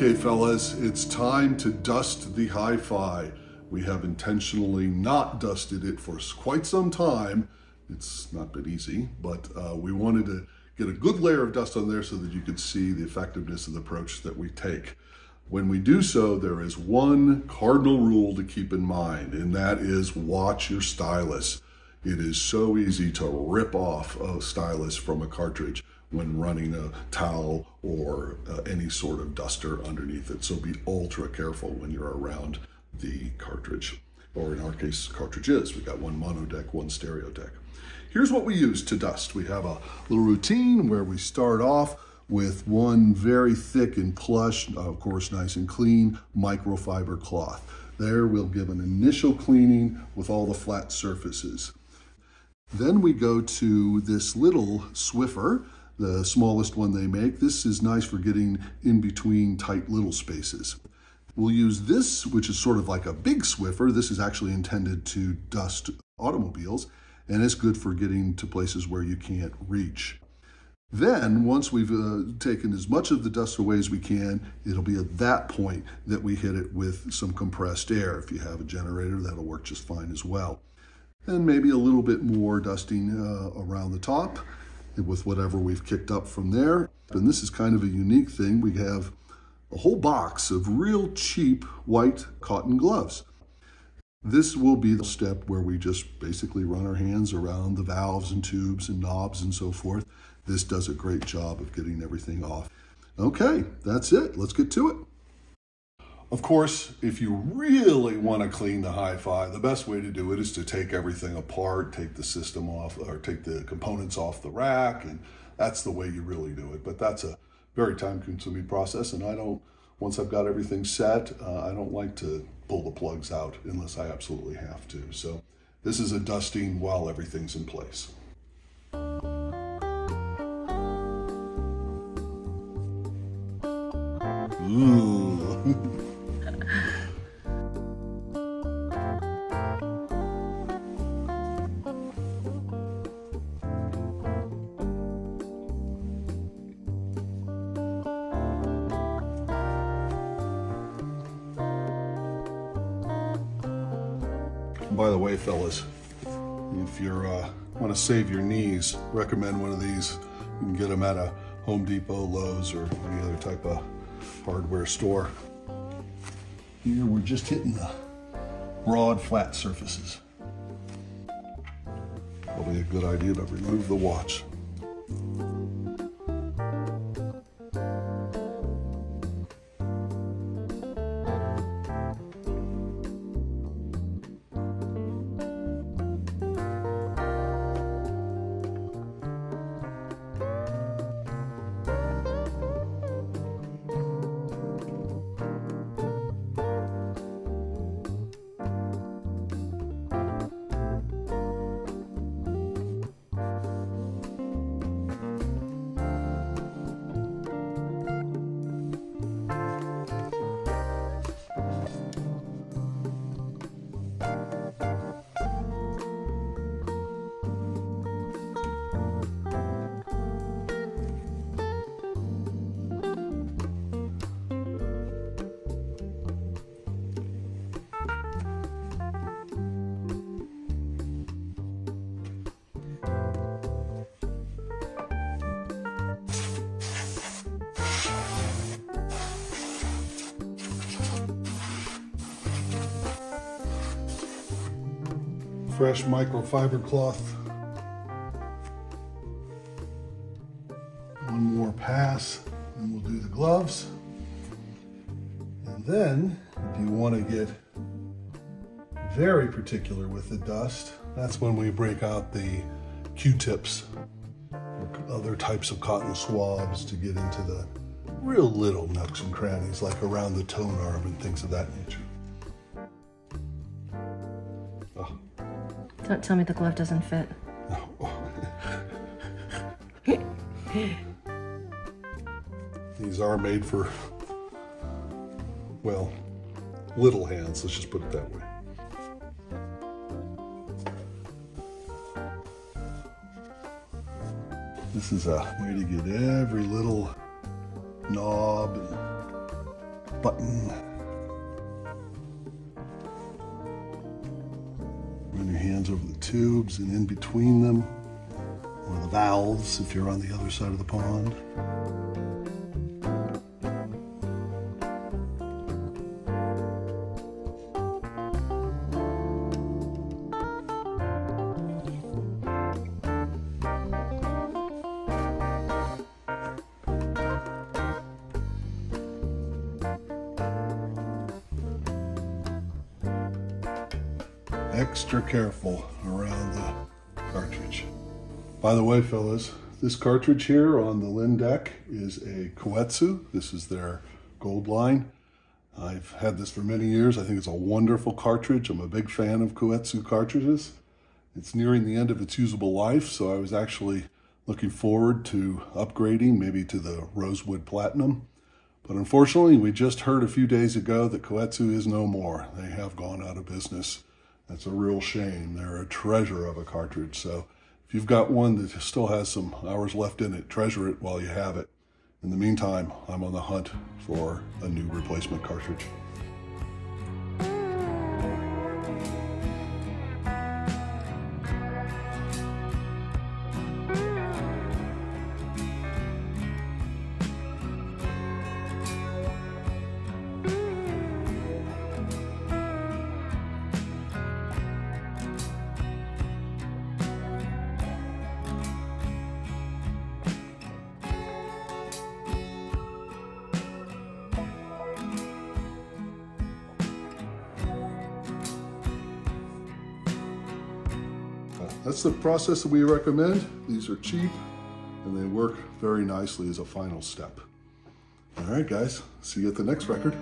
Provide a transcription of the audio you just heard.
Okay, fellas, it's time to dust the HiFi. We have intentionally not dusted it for quite some time. It's not been easy, but we wanted to get a good layer of dust on there so that you could see the effectiveness of the approach that we take. When we do so, there is one cardinal rule to keep in mind, and that is watch your stylus. It is so easy to rip off a stylus from a cartridge when running a towel or any sort of duster underneath it. So be ultra careful when you're around the cartridge, or in our case, cartridges. We got one mono deck, one stereo deck. Here's what we use to dust. We have a little routine where we start off with one very thick and plush, of course nice and clean, microfiber cloth. There we'll give an initial cleaning with all the flat surfaces. Then we go to this little Swiffer, the smallest one they make. This is nice for getting in between tight little spaces. We'll use this, which is sort of like a big Swiffer. This is actually intended to dust automobiles, and it's good for getting to places where you can't reach. Then, once we've taken as much of the dust away as we can, it'll be at that point that we hit it with some compressed air. If you have a generator, that'll work just fine as well. And maybe a little bit more dusting around the top with whatever we've kicked up from there. And this is kind of a unique thing. We have a whole box of real cheap white cotton gloves. This will be the step where we just basically run our hands around the valves and tubes and knobs and so forth. This does a great job of getting everything off. Okay, that's it. Let's get to it. Of course, if you really want to clean the HiFi, the best way to do it is to take everything apart, take the system off, or take the components off the rack, and that's the way you really do it. But that's a very time-consuming process, and once I've got everything set, I don't like to pull the plugs out unless I absolutely have to. So this is a dusting while everything's in place. Ooh. By the way, fellas, if you want to save your knees, recommend one of these. You can get them at a Home Depot, Lowe's, or any other type of hardware store. Here we're just hitting the broad, flat surfaces. Probably a good idea to remove the watch. Fresh microfiber cloth. One more pass, and we'll do the gloves. And then, if you want to get very particular with the dust, that's when we break out the Q-tips or other types of cotton swabs to get into the real little nooks and crannies, like around the tone arm and things of that nature. Don't tell me the glove doesn't fit. These are made for, well, little hands, let's just put it that way. This is a way to get every little knob and button. Run your hands over the tubes and in between them, or the valves if you're on the other side of the pond. Extra careful around the cartridge. By the way, fellas, this cartridge here on the Lin deck is a Koetsu. This is their gold line. I've had this for many years. I think it's a wonderful cartridge. I'm a big fan of Koetsu cartridges. It's nearing the end of its usable life, so I was actually looking forward to upgrading maybe to the Rosewood Platinum. But unfortunately, we just heard a few days ago that Koetsu is no more. They have gone out of business. That's a real shame. They're a treasure of a cartridge. So if you've got one that still has some hours left in it, treasure it while you have it. In the meantime, I'm on the hunt for a new replacement cartridge. That's the process that we recommend. These are cheap and they work very nicely as a final step. All right, guys, see you at the next record.